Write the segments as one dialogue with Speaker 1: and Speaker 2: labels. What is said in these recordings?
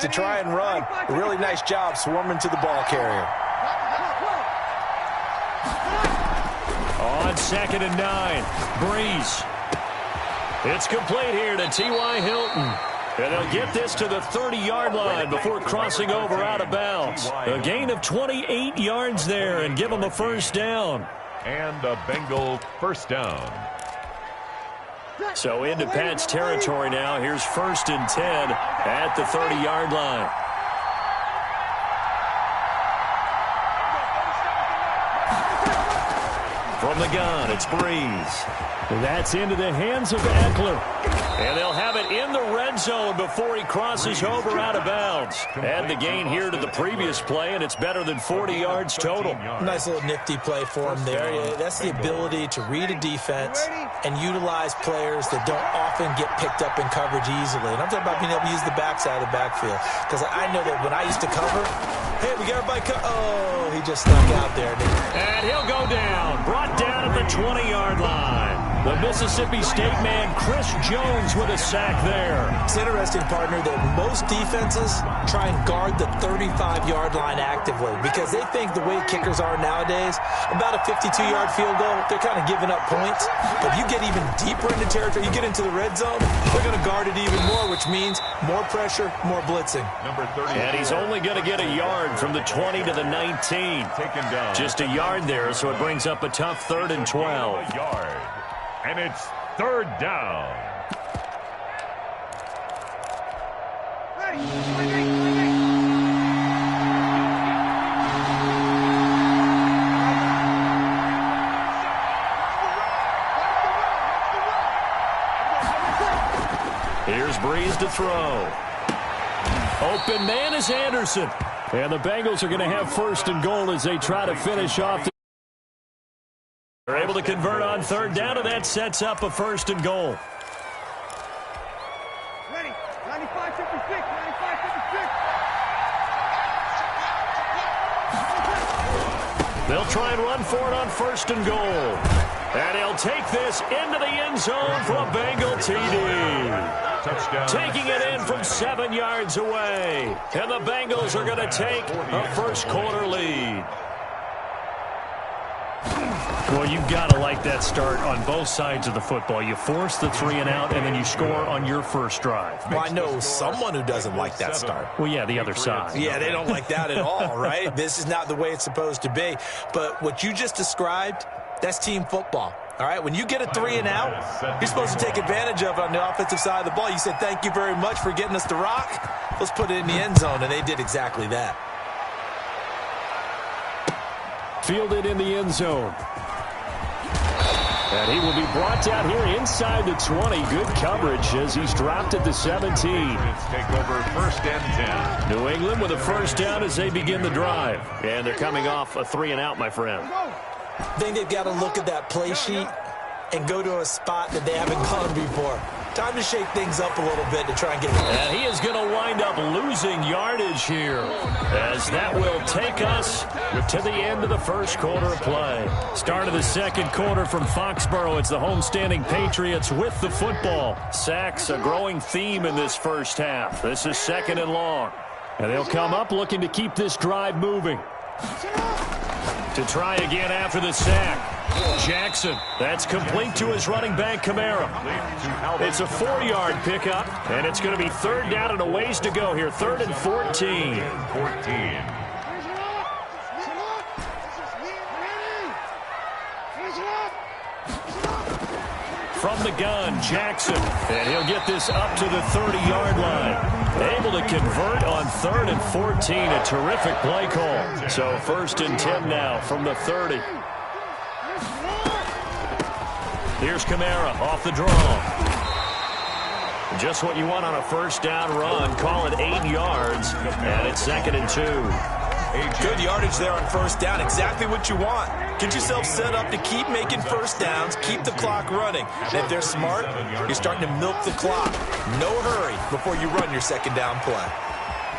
Speaker 1: to try and run. A really nice job swarming to the ball carrier.
Speaker 2: On 2nd and 9, Breeze. It's complete here to T.Y. Hilton. And they'll get this to the 30-yard line before crossing over out of bounds. A gain of 28 yards there and give them a first down.
Speaker 3: And a Bengal first down.
Speaker 2: So into Pat's territory now. Here's 1st and 10 at the 30-yard line. From the gun, it's Breeze. That's into the hands of Eckler. And they'll have it in the red zone before he crosses over out of bounds. Add the gain here to the previous play, and it's better than 40 yards total.
Speaker 1: Nice little nifty play for him there. That's the ability to read a defense and utilize players that don't often get picked up in coverage easily. And I'm talking about being able to use the backside of the backfield. Because I know that when I used to cover, hey, we got everybody oh, he just snuck out there.
Speaker 2: And he'll go down. Brought down at the 20-yard line. The Mississippi State man, Chris Jones, with a sack there.
Speaker 1: It's interesting, partner, that most defenses try and guard the 35-yard line actively because they think the way kickers are nowadays, about a 52-yard field goal, they're kind of giving up points. But if you get even deeper into territory, you get into the red zone, they're going to guard it even more, which means more pressure, more blitzing.
Speaker 3: Number 30.
Speaker 2: And he's only going to get a yard from the 20 to the 19.
Speaker 3: Taken down.
Speaker 2: Just a yard there, so it brings up a tough 3rd and 12.
Speaker 3: A yard. And it's 3rd down.
Speaker 2: Here's Breeze to throw. Open man is Anderson. And the Bengals are going to have 1st and goal as they try to finish off. They're able to convert on 3rd down, and that sets up a 1st and goal.
Speaker 4: Ready, 95-56, 95-56.
Speaker 2: They'll try and run for it on 1st and goal. And he'll take this into the end zone for a Bengal TD.
Speaker 3: Touchdown.
Speaker 2: Taking it in from 7 yards away. And the Bengals are going to take a first-quarter lead. Well, you've got to like that start on both sides of the football. You force the 3 and out, and then you score on your first drive.
Speaker 1: Well, I know someone who doesn't like that start.
Speaker 2: Well, yeah, the other side.
Speaker 1: Yeah, they don't like that at all, right? This is not the way it's supposed to be. But what you just described, that's team football. All right, when you get a 3 and out, you're supposed to take advantage of it on the offensive side of the ball. You said, thank you very much for getting us the rock. Let's put it in the end zone, and they did exactly that.
Speaker 2: Fielded in the end zone. And he will be brought down here inside the 20. Good coverage as he's dropped at the 17.
Speaker 3: Take over 1st and 10.
Speaker 2: New England with a first down as they begin the drive. And they're coming off a 3 and out, my friend.
Speaker 1: I think they've got to look at that play sheet and go to a spot that they haven't gone before. Time to shake things up a little bit to try and get it.
Speaker 2: And he is going to wind up losing yardage here as that will take us to the end of the first quarter of play. Start of the second quarter from Foxborough. It's the homestanding Patriots with the football. Sacks, a growing theme in this first half. This is 2nd and long. And they'll come up looking to keep this drive moving. To try again after the sack. Jackson, that's complete to his running back, Kamara. It's a 4-yard pickup, and it's going to be 3rd down and a ways to go here. 3rd and 14. From the gun, Jackson, and he'll get this up to the 30-yard line. Able to convert on 3rd and 14, a terrific play call. So 1st and 10 now from the 30. Here's Kamara off the draw. Just what you want on a first down run. Call it 8 yards, and it's 2nd and 2.
Speaker 1: Good yardage there on first down. Exactly what you want. Get yourself set up to keep making first downs, keep the clock running. And if they're smart, you're starting to milk the clock. No hurry before you run your second down play.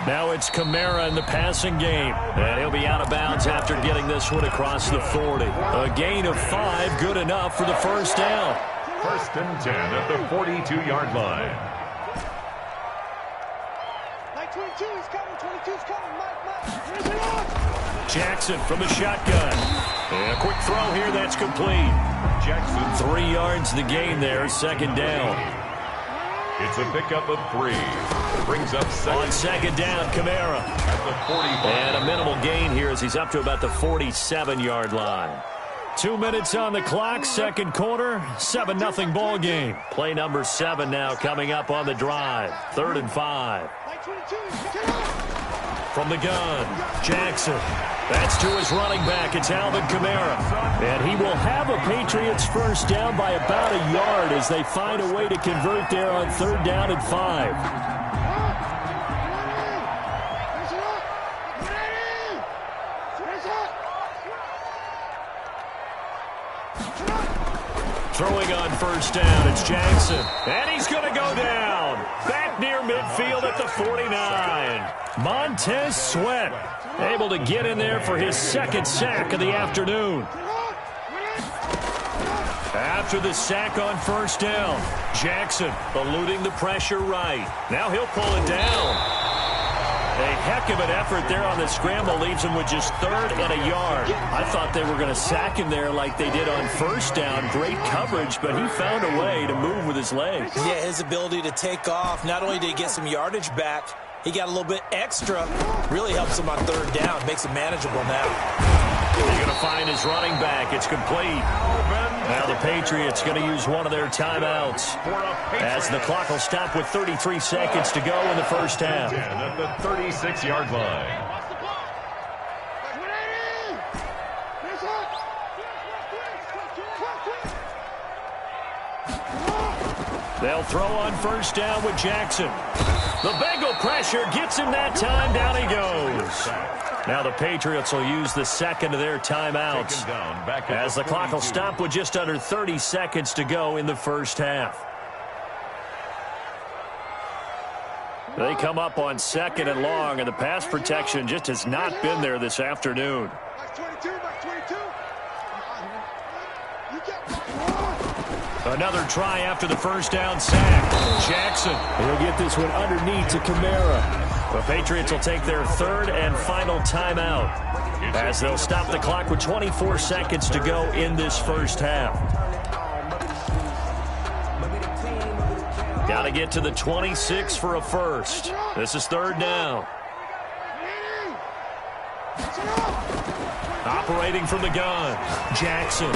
Speaker 2: Now it's Kamara in the passing game. And he'll be out of bounds after getting this one across the 40. A gain of 5, good enough for the first down.
Speaker 3: 1st and 10 at the 42-yard line.
Speaker 4: 22's coming. 22's coming. Mike.
Speaker 2: Jackson from the shotgun. And a quick throw here. That's complete.
Speaker 3: Jackson.
Speaker 2: 3 yards the gain there. Second down.
Speaker 3: It's a pickup of 3. Brings up
Speaker 2: On second down, Kamara.
Speaker 3: at the 45.
Speaker 2: And a minimal gain here as he's up to about the 47-yard line. 2 minutes on the clock, second quarter, 7-0 ball game. Play number 7 now coming up on the drive. 3rd and 5. From the gun, Jackson. That's to his running back. It's Alvin Kamara. And he will have a Patriots first down by about a yard as they find a way to convert there on 3rd down and 5. Throwing on first down, it's Jackson. And he's going to go down. Back near midfield at the 49. Montez Sweat able to get in there for his second sack of the afternoon. After the sack on first down, Jackson eluding the pressure right. Now he'll pull it down. A heck of an effort there on the scramble leaves him with just 3rd and a yard. I thought they were going to sack him there like they did on first down. Great coverage, but he found a way to move with his legs.
Speaker 1: Yeah, his ability to take off. Not only did he get some yardage back, he got a little bit extra. Really helps him on 3rd down. Makes it manageable now.
Speaker 2: He's going to find his running back. It's complete. Now the Patriots going to use one of their timeouts as the clock will stop with 33 seconds to go in the first half.
Speaker 3: At the 36-yard line.
Speaker 2: They'll throw on first down with Jackson. The Bengal pressure gets him that time. Down he goes. Now the Patriots will use the second of their timeouts as the clock will stop with just under 30 seconds to go in the first half. They come up on 2nd and long, and the pass protection just has not been there this afternoon. Another try after the first down sack. Jackson. He'll get this one underneath to Kamara. The Patriots will take their 3rd and final timeout as they'll stop the clock with 24 seconds to go in this first half. Got to get to the 26 for a first. This is 3rd down. Operating from the gun, Jackson.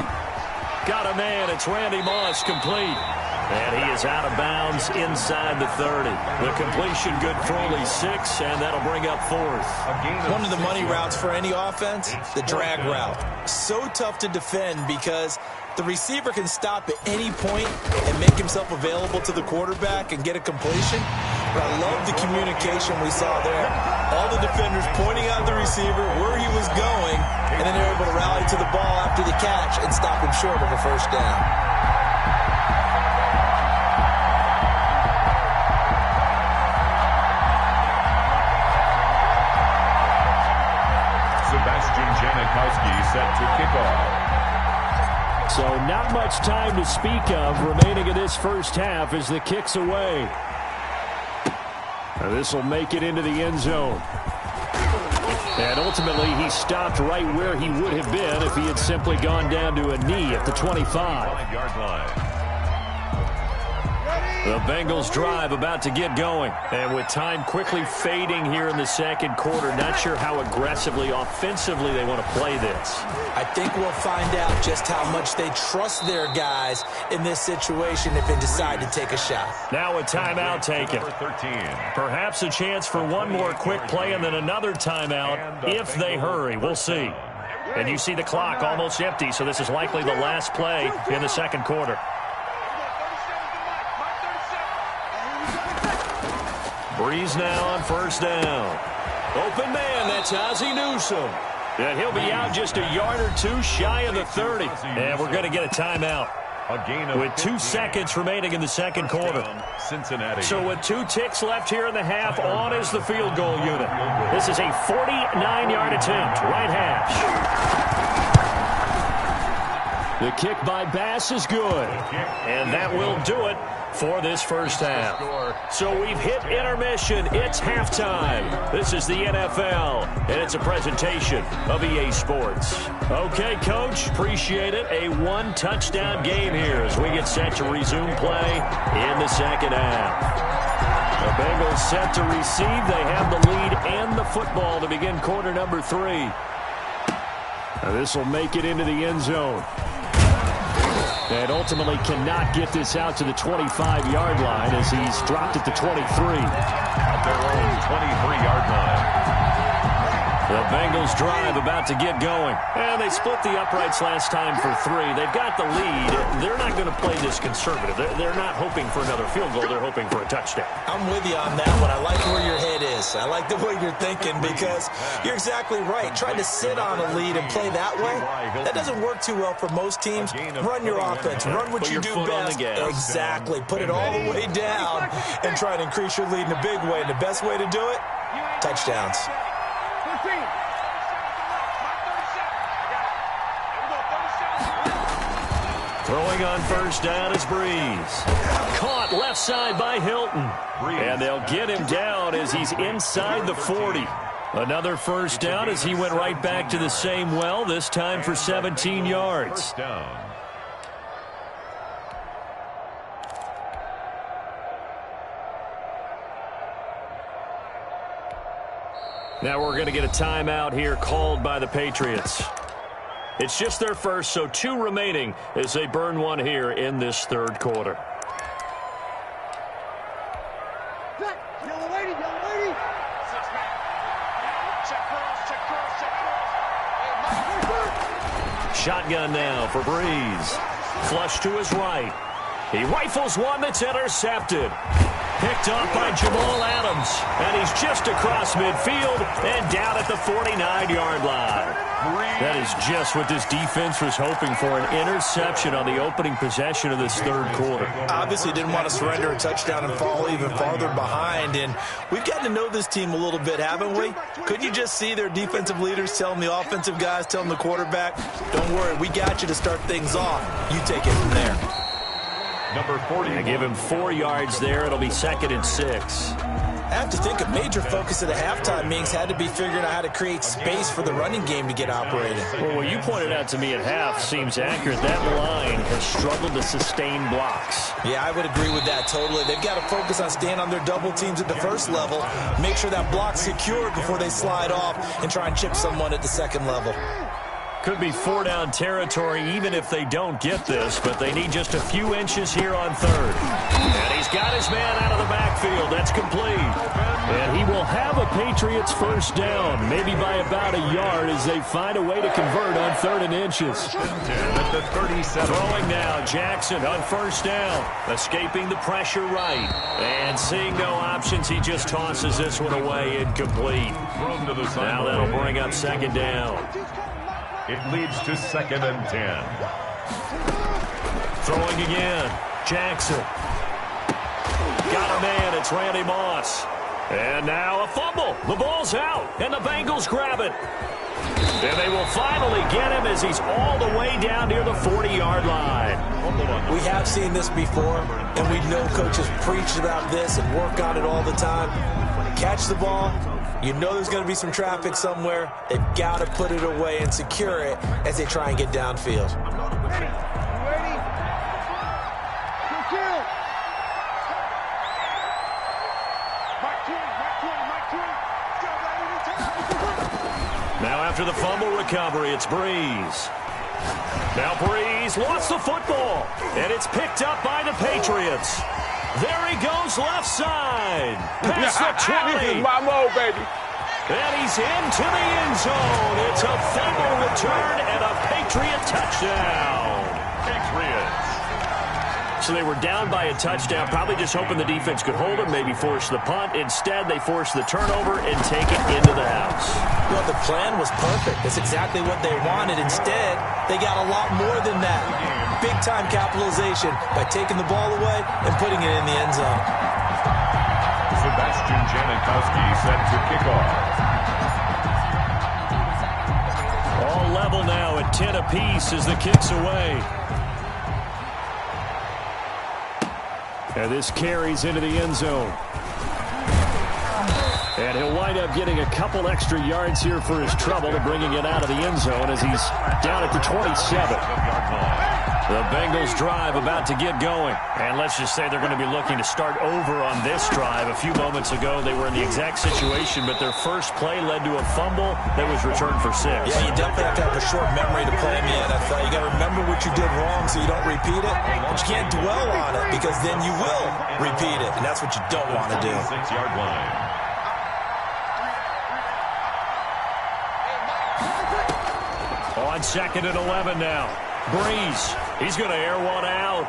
Speaker 2: Got a man. It's Randy Moss, complete. And he is out of bounds inside the 30. The completion good for only 6, and that'll bring up 4th.
Speaker 1: One of the money routes for any offense, the drag route. So tough to defend because the receiver can stop at any point and make himself available to the quarterback and get a completion. But I love the communication we saw there. All the defenders pointing out the receiver, where he was going, and then they're able to rally to the ball after the catch and stop him short of a first down.
Speaker 3: Set to kick off.
Speaker 2: So not much time to speak of remaining in this first half as the kick's away. This will make it into the end zone. And ultimately, he stopped right where he would have been if he had simply gone down to a knee at the 25.
Speaker 3: 5-yard line.
Speaker 2: The Bengals drive about to get going. And with time quickly fading here in the second quarter, not sure how aggressively, offensively they want to play this.
Speaker 1: I think we'll find out just how much they trust their guys in this situation if they decide to take a shot.
Speaker 2: Now a timeout taken. Perhaps a chance for one more quick play and then another timeout if they hurry. We'll see. And you see the clock almost empty, so this is likely the last play in the second quarter. Breeze now on first down. Open man, that's Ozzie Newsome. And he'll be out just a yard or two shy of the 30. And we're going to get a timeout. With 2 seconds remaining in the second quarter.
Speaker 3: Cincinnati.
Speaker 2: So with 2 ticks left here in the half, on is the field goal unit. This is a 49-yard attempt, right hash. The kick by Bass is good. And that will do it for this first half. So we've hit intermission. It's halftime. This is the NFL, and it's a presentation of EA Sports. Okay, Coach, appreciate it. A one-touchdown game here as we get set to resume play in the second half. The Bengals set to receive. They have the lead and the football to begin quarter number 3. Now this will make it into the end zone. And ultimately cannot get this out to the 25-yard line as he's dropped it to 23.
Speaker 3: At their own 23-yard line.
Speaker 2: The Bengals drive about to get going. And they split the uprights last time for 3. They've got the lead. They're not going to play this conservative. They're not hoping for another field goal. They're hoping for a touchdown.
Speaker 1: I'm with you on that one. I like where your head is. I like the way you're thinking because you're exactly right. Trying to sit on a lead and play that way, that doesn't work too well for most teams. Run your offense. Run what you do best. Exactly. Put it all the way down and try and increase your lead in a big way. And the best way to do it, touchdowns.
Speaker 2: Throwing on first down is Breeze. Caught left side by Hilton. And they'll get him down as he's inside the 40. Another first down as he went right back to the same well, this time for 17 yards.
Speaker 3: First down.
Speaker 2: Now we're going to get a timeout here called by the Patriots. It's just their first, so 2 remaining as they burn one here in this third quarter.
Speaker 4: Yellow lady, yellow lady.
Speaker 2: Shotgun now for Breeze. Flush to his right. He rifles one that's intercepted. Picked up by Jamal Adams. And he's just across midfield and down at the 49-yard line. That is just what this defense was hoping for, an interception on the opening possession of this third quarter.
Speaker 1: Obviously didn't want to surrender a touchdown and fall even farther behind. And we've gotten to know this team a little bit, haven't we? Couldn't you just see their defensive leaders telling the offensive guys, telling the quarterback, don't worry, we got you to start things off. You take it from there.
Speaker 3: Number 40.
Speaker 2: I give him 4 yards there. It'll be 2nd and 6.
Speaker 1: I have to think a major focus of the halftime meetings had to be figuring out how to create space for the running game to get operating.
Speaker 2: Well, what you pointed out to me at half seems accurate. That line has struggled to sustain blocks.
Speaker 1: Yeah, I would agree with that totally. They've got to focus on staying on their double teams at the first level, make sure that block's secured before they slide off and try and chip someone at the second level.
Speaker 2: Could be 4-down territory even if they don't get this, but they need just a few inches here on third. And he's got his man out of the backfield. That's complete. And he will have a Patriots first down, maybe by about a yard as they find a way to convert on 3rd and inches.
Speaker 3: At the 37.
Speaker 2: Throwing now, Jackson on first down, escaping the pressure right. And seeing no options, he just tosses this one away, incomplete. Now that'll bring up 2nd down.
Speaker 3: It leads to 2nd and 10.
Speaker 2: Throwing again. Jackson. Got a man. It's Randy Moss. And now a fumble. The ball's out. And the Bengals grab it. And they will finally get him as he's all the way down near the 40-yard line.
Speaker 1: We have seen this before, and we know coaches preach about this and work on it all the time. Catch the ball. You know there's going to be some traffic somewhere. They've got to put it away and secure it as they try and get downfield.
Speaker 2: Now after the fumble recovery, it's Breeze. Now Breeze lost the football, and it's picked up by the Patriots. There he goes left side. Past the 20.
Speaker 5: This is my mode, baby.
Speaker 2: And he's into the end zone. It's a fumble return and a Patriot touchdown.
Speaker 3: Patriots.
Speaker 2: So they were down by a touchdown, probably just hoping the defense could hold them, maybe force the punt. Instead, they force the turnover and take it into the house.
Speaker 1: Well, the plan was perfect. That's exactly what they wanted. Instead, they got a lot more than that. Big-time capitalization by taking the ball away and putting it in the end zone.
Speaker 3: Sebastian Janikowski set to kick off.
Speaker 2: All level now at 10 apiece as the kick's away. And this carries into the end zone. And he'll wind up getting a couple extra yards here for his trouble to bringing it out of the end zone as he's down at the 27. The Bengals drive about to get going. And let's just say they're going to be looking to start over on this drive. A few moments ago, they were in the exact situation, but their first play led to a fumble that was returned for 6.
Speaker 1: Yeah, you definitely have to have a short memory to play in the NFL. You got to remember what you did wrong so you don't repeat it. But you can't dwell on it because then you will repeat it, and that's what you don't want to do.
Speaker 3: 6-yard line.
Speaker 2: On 2nd and 11 now. Breeze. He's going to air one out.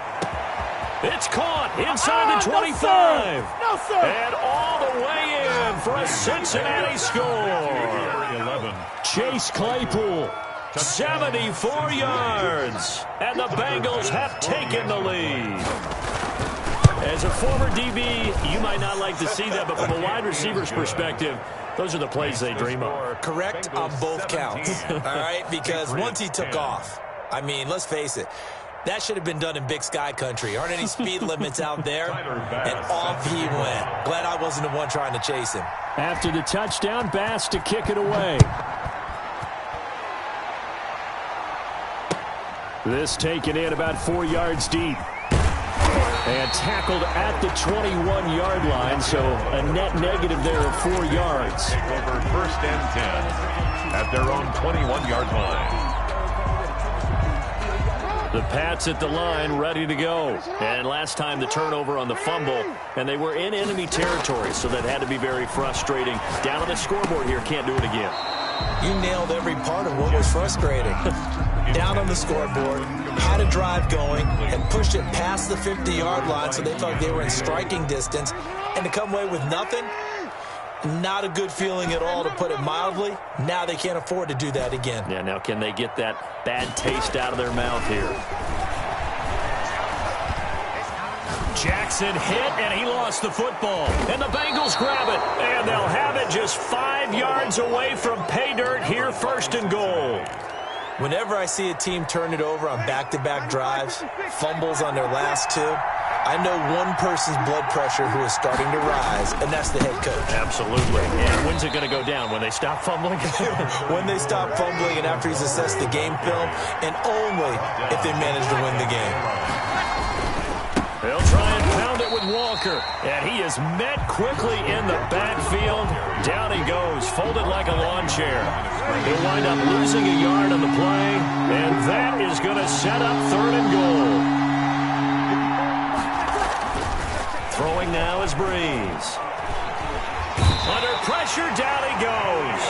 Speaker 2: It's caught inside the 25.
Speaker 4: No, sir.
Speaker 2: And all the way in for a Cincinnati score.
Speaker 3: 11.
Speaker 2: Chase Claypool, 74 yards. And the Bengals have taken the lead. As a former DB, you might not like to see that, but from a wide receiver's perspective, those are the plays they dream of.
Speaker 1: Correct on both counts, all right? Because once he took off, I mean, let's face it, that should have been done in Big Sky country. Aren't any speed limits out there? And off he went. Glad I wasn't the one trying to chase him.
Speaker 2: After the touchdown, Bass to kick it away. This taken in about 4 yards deep. And tackled at the 21-yard line, so a net negative there of 4 yards.
Speaker 3: Take over 1st and 10 at their own 21-yard line.
Speaker 2: The Pats at the line, ready to go. And last time the turnover on the fumble, and they were in enemy territory, so that had to be very frustrating. Down on the scoreboard here, can't do it again.
Speaker 1: You nailed every part of what was frustrating. Down on the scoreboard, had a drive going, and pushed it past the 50-yard line so they felt they were in striking distance. And to come away with nothing, not a good feeling at all, to put it mildly. Now they can't afford to do that again.
Speaker 2: Yeah, now can they get that bad taste out of their mouth here? Jackson hit, and he lost the football. And the Bengals grab it, and they'll have it just 5 yards away from pay dirt here, 1st and goal.
Speaker 1: Whenever I see a team turn it over on back-to-back drives, fumbles on their last two, I know one person's blood pressure who is starting to rise, and that's the head coach.
Speaker 2: Absolutely. And when's it going to go down? When they stop fumbling?
Speaker 1: When they stop fumbling and after he's assessed the game film, and only if they manage to win the game.
Speaker 2: They'll try and pound it with Walker. And he is met quickly in the backfield. Down he goes, folded like a lawn chair. He'll wind up losing a yard on the play. And that is going to set up 3rd and goal. Throwing now is Breeze. Under pressure, down he goes.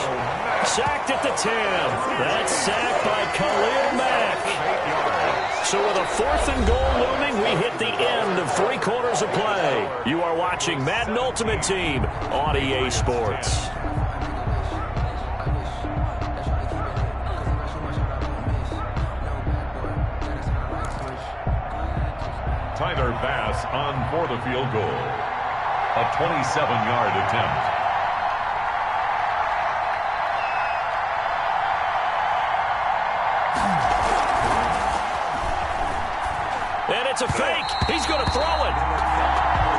Speaker 2: Sacked at the 10. That's sacked by Khalil Mack. So with a 4th and goal looming, we hit the end of 3 quarters of play. You are watching Madden Ultimate Team on EA Sports.
Speaker 3: Tyler Bass on for the field goal. A 27-yard attempt.
Speaker 2: And it's a fake. He's going to throw it.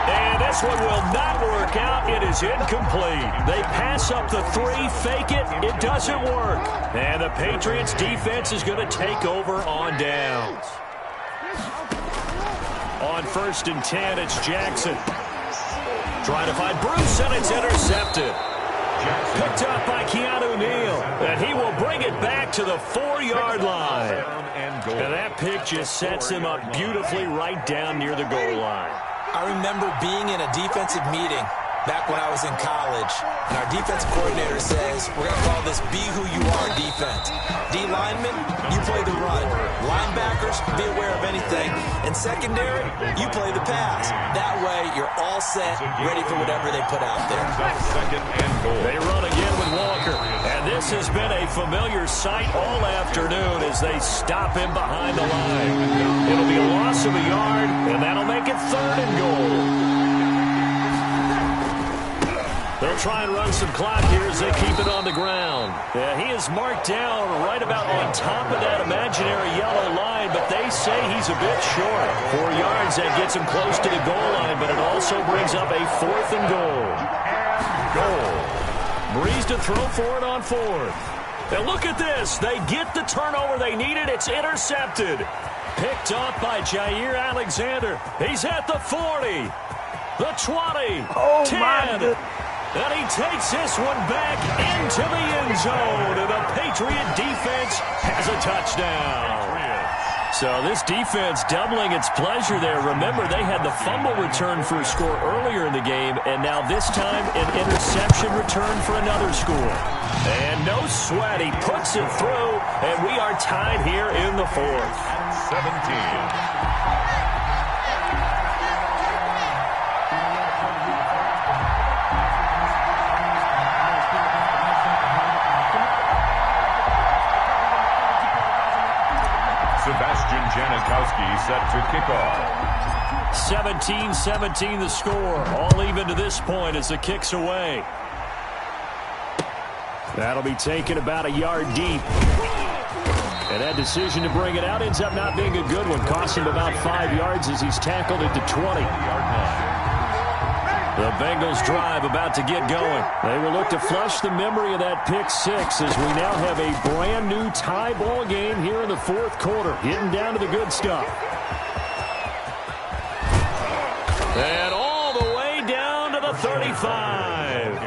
Speaker 2: And this one will not work out. It is incomplete. They pass up the 3, fake it. It doesn't work. And the Patriots defense is going to take over on downs. On 1st and 10, it's Jackson. Trying to find Bruce, and it's intercepted. Picked up by Keanu Neal. And he will bring it back to the 4-yard line. And that pick just sets him up beautifully right down near the goal line.
Speaker 1: I remember being in a defensive meeting back when I was in college, and our defensive coordinator says, we're going to call this Be Who You Are defense. D linemen, you play the run. Linebackers, be aware of anything. And secondary, you play the pass. That way, you're all set, ready for whatever they put out there.
Speaker 2: They run again with Walker. And this has been a familiar sight all afternoon as they stop him behind the line. It'll be a loss of a yard, and that'll make it 3rd and goal. They'll try and run some clock here as they keep it on the ground. Yeah, he is marked down right about on top of that imaginary yellow line, but they say he's a bit short. 4 yards, that gets him close to the goal line, but it also brings up a 4th and goal. Breeze to throw for it on 4th. And look at this. They get the turnover they needed. It's intercepted. Picked off by Jair Alexander. He's at the 40, the 20, 10. And he takes this one back into the end zone. And the Patriot defense has a touchdown. So this defense doubling its pleasure there. Remember, they had the fumble return for a score earlier in the game, and now this time an interception return for another score. And no sweat. He puts it through, and we are tied here in the 4th.
Speaker 3: 17. Sebastian Janikowski set to kick off.
Speaker 2: 17-17 the score. All even to this point as the kick's away. That'll be taken about a yard deep. And that decision to bring it out ends up not being a good one. Cost him about 5 yards as he's tackled at the 20. The Bengals drive about to get going. They will look to flush the memory of that pick 6 as we now have a brand new tie ball game here in the 4th quarter. Getting down to the good stuff. And all the way down to the 35.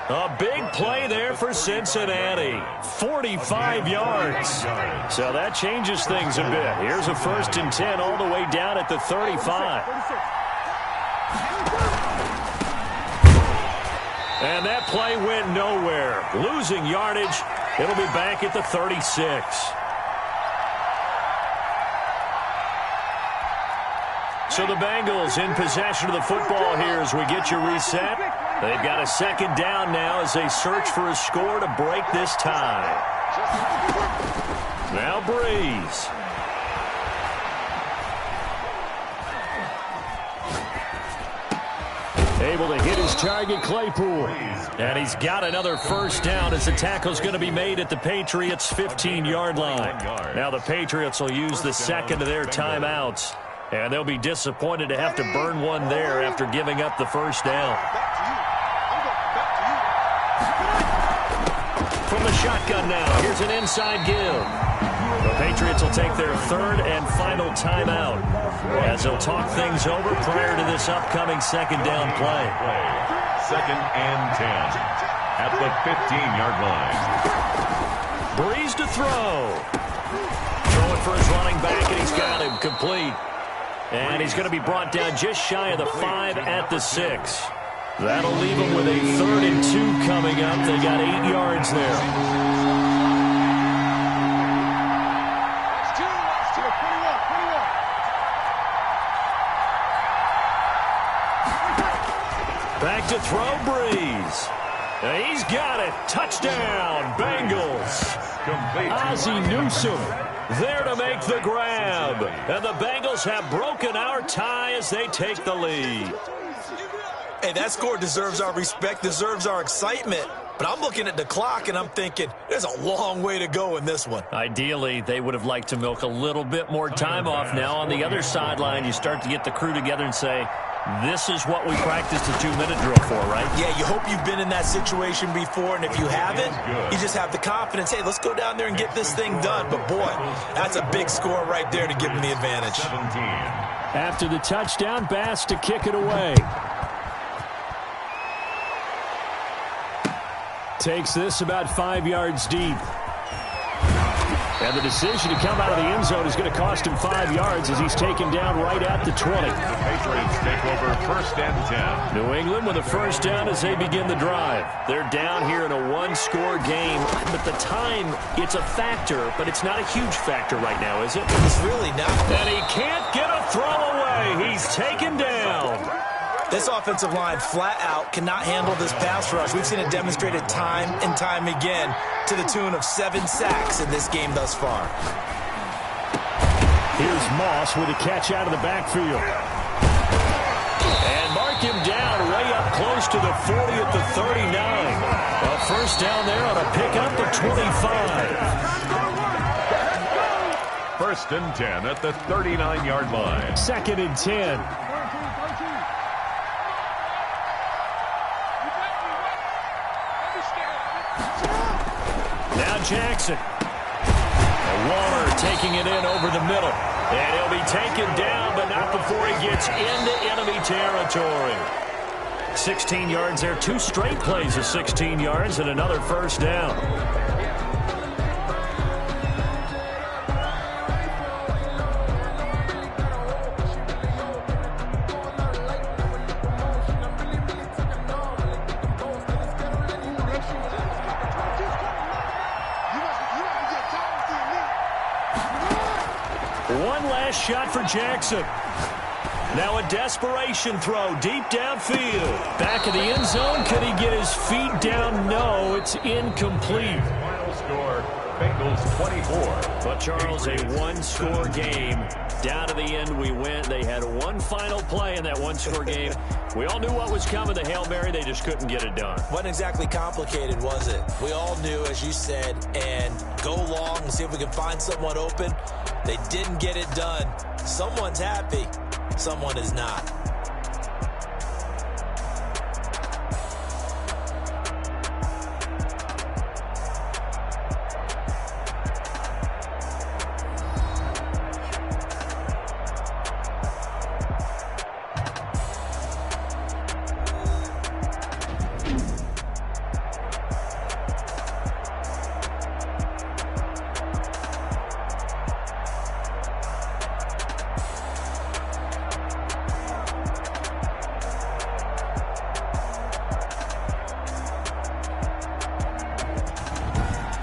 Speaker 2: A big play there for Cincinnati. 45 yards. So that changes things a bit. Here's a 1st and 10 all the way down at the 35. And that play went nowhere. Losing yardage. It'll be back at the 36. So the Bengals in possession of the football here as we get you reset. They've got a 2nd down now as they search for a score to break this tie. Now Breeze. Able to hit his target, Claypool. And he's got another 1st down as the tackle's going to be made at the Patriots' 15-yard line. Now the Patriots will use the 2nd of their timeouts. And they'll be disappointed to have to burn one there after giving up the 1st down. From the shotgun now, here's an inside give. The Patriots will take their 3rd and final timeout as they'll talk things over prior to this upcoming 2nd down play.
Speaker 3: 2nd and 10 at the 15-yard line.
Speaker 2: Breeze to throw. Throwing for his running back, and he's got him complete. And he's going to be brought down just shy of the 5 at the 6. That'll leave him with a 3rd and 2 coming up. They got 8 yards there. Back to throw, Breeze. He's got it. Touchdown, Bengals. Ozzie Newsome there to make the grab. And the Bengals have broken our tie as they take the lead.
Speaker 1: Hey, that score deserves our respect, deserves our excitement. But I'm looking at the clock, and I'm thinking there's a long way to go in this one.
Speaker 2: Ideally, they would have liked to milk a little bit more time off. Now on the other sideline, you start to get the crew together and say, this is what we practiced a 2-minute drill for, right?
Speaker 1: Yeah, you hope you've been in that situation before, and if you haven't, you just have the confidence, hey, let's go down there and get this thing done. But, boy, that's a big score right there to give them the advantage.
Speaker 3: 17.
Speaker 2: After the touchdown, Bass to kick it away. Takes this about 5 yards deep. And the decision to come out of the end zone is going to cost him 5 yards as he's taken down right at the 20.
Speaker 3: The Patriots take over 1st and 10.
Speaker 2: New England with a 1st down as they begin the drive. They're down here in a 1-score game, but the time, it's a factor, but it's not a huge factor right now, is it?
Speaker 1: It's really not.
Speaker 2: And he can't get a throw away. He's taken down.
Speaker 1: This offensive line flat out cannot handle this pass rush. We've seen it demonstrated time and time again to the tune of 7 sacks in this game thus far.
Speaker 2: Here's Moss with a catch out of the backfield. And mark him down way up close to the 40 at the 39. A first down there on a pickup of 25.
Speaker 3: First and 10 at the 39-yard line.
Speaker 2: Second and 10. Now Jackson. And Waller taking it in over the middle. And he'll be taken down, but not before he gets into enemy territory. 16 yards there. 2 straight plays of 16 yards and another first down. One last shot for Jackson. Now a desperation throw deep downfield. Back of the end zone. Could he get his feet down? No, it's incomplete.
Speaker 3: Final score, Bengals 24.
Speaker 2: But, Charles, a one-score game. Down to the end we went. They had one final play in that one-score game. We all knew what was coming, the Hail Mary. They just couldn't get it done.
Speaker 1: Wasn't exactly complicated, was it? We all knew, as you said, and go long and see if we can find someone open. They didn't get it done. Someone's happy. Someone is not.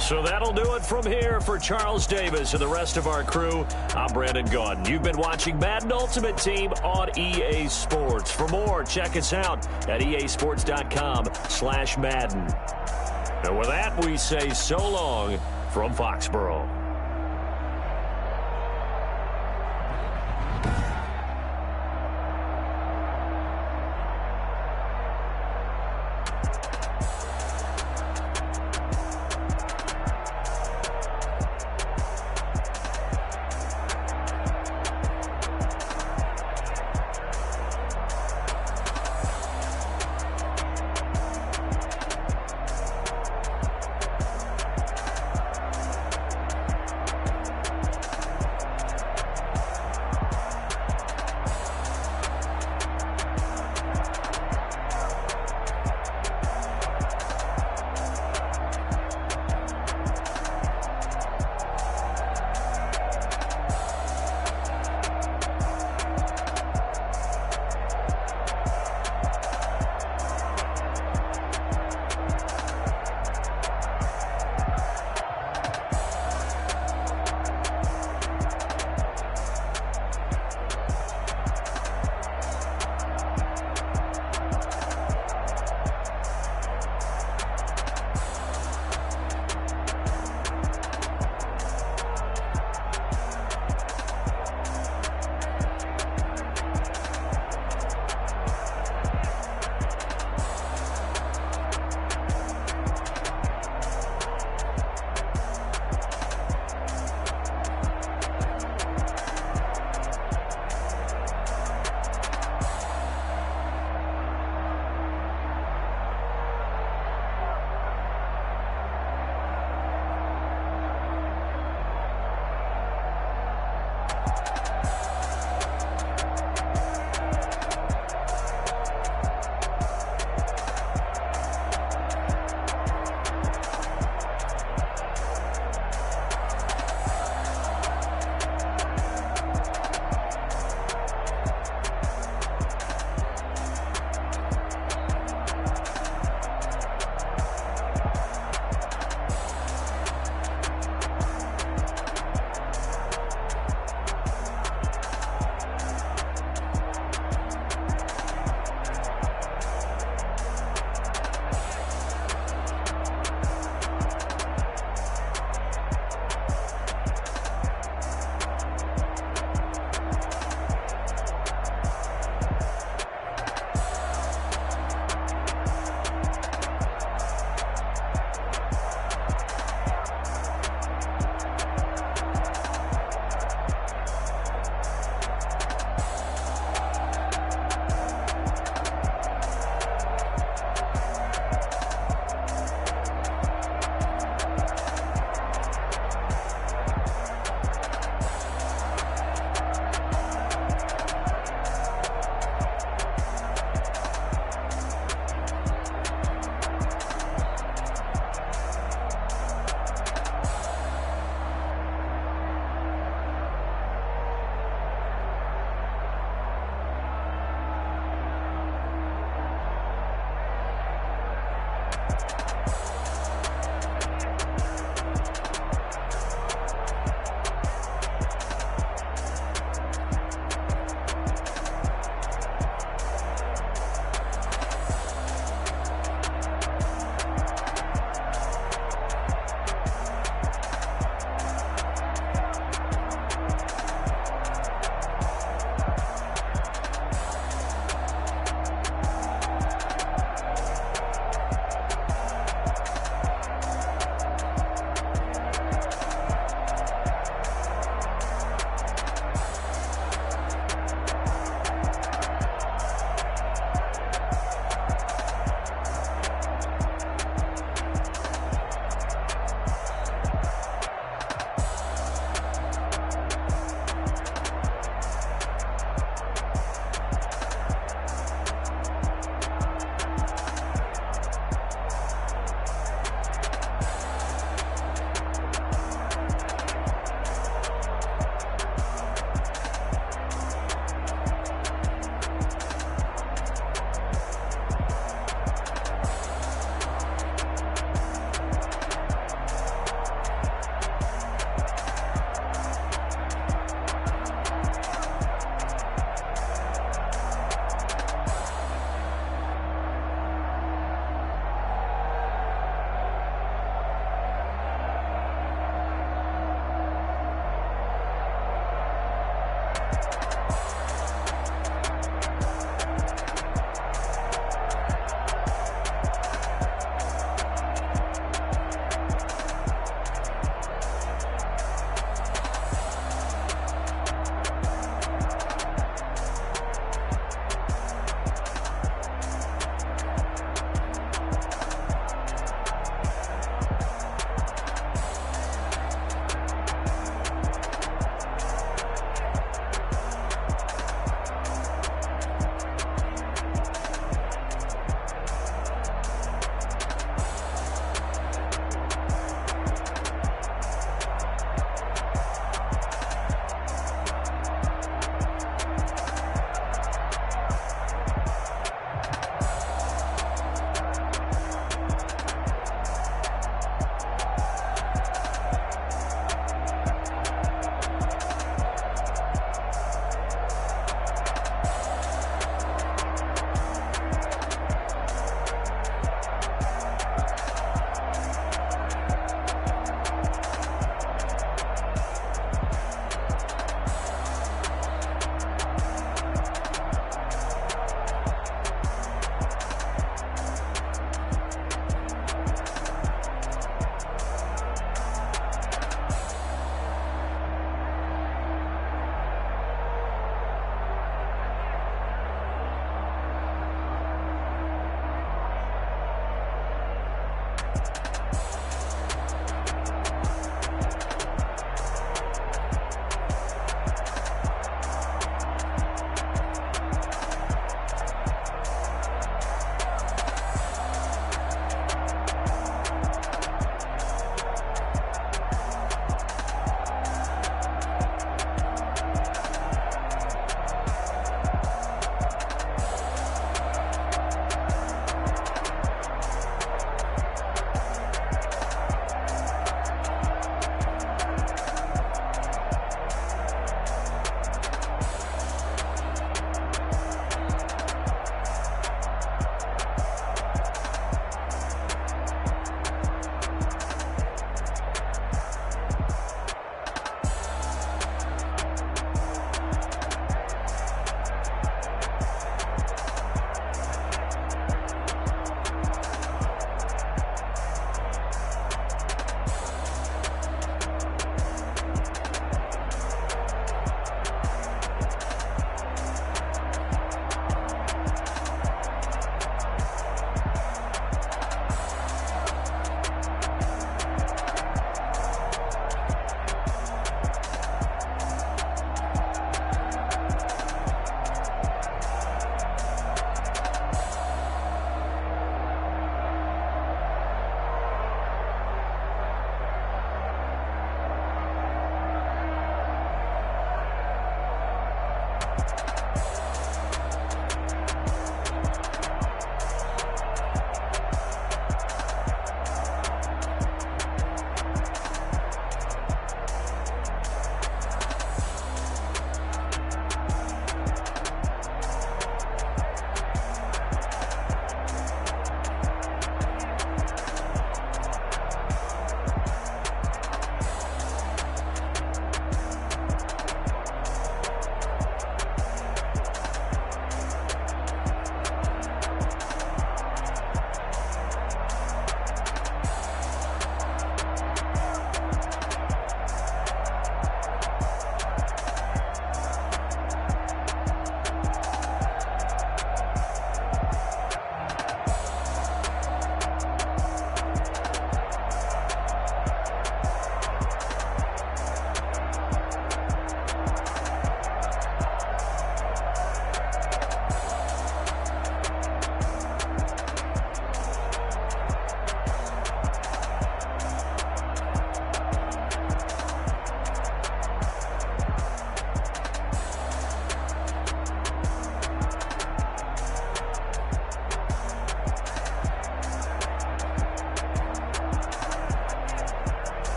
Speaker 2: So that'll do it from here for Charles Davis and the rest of our crew. I'm Brandon Gaudin. You've been watching Madden Ultimate Team on EA Sports. For more, check us out at easports.com/Madden. And with that, we say so long from Foxborough.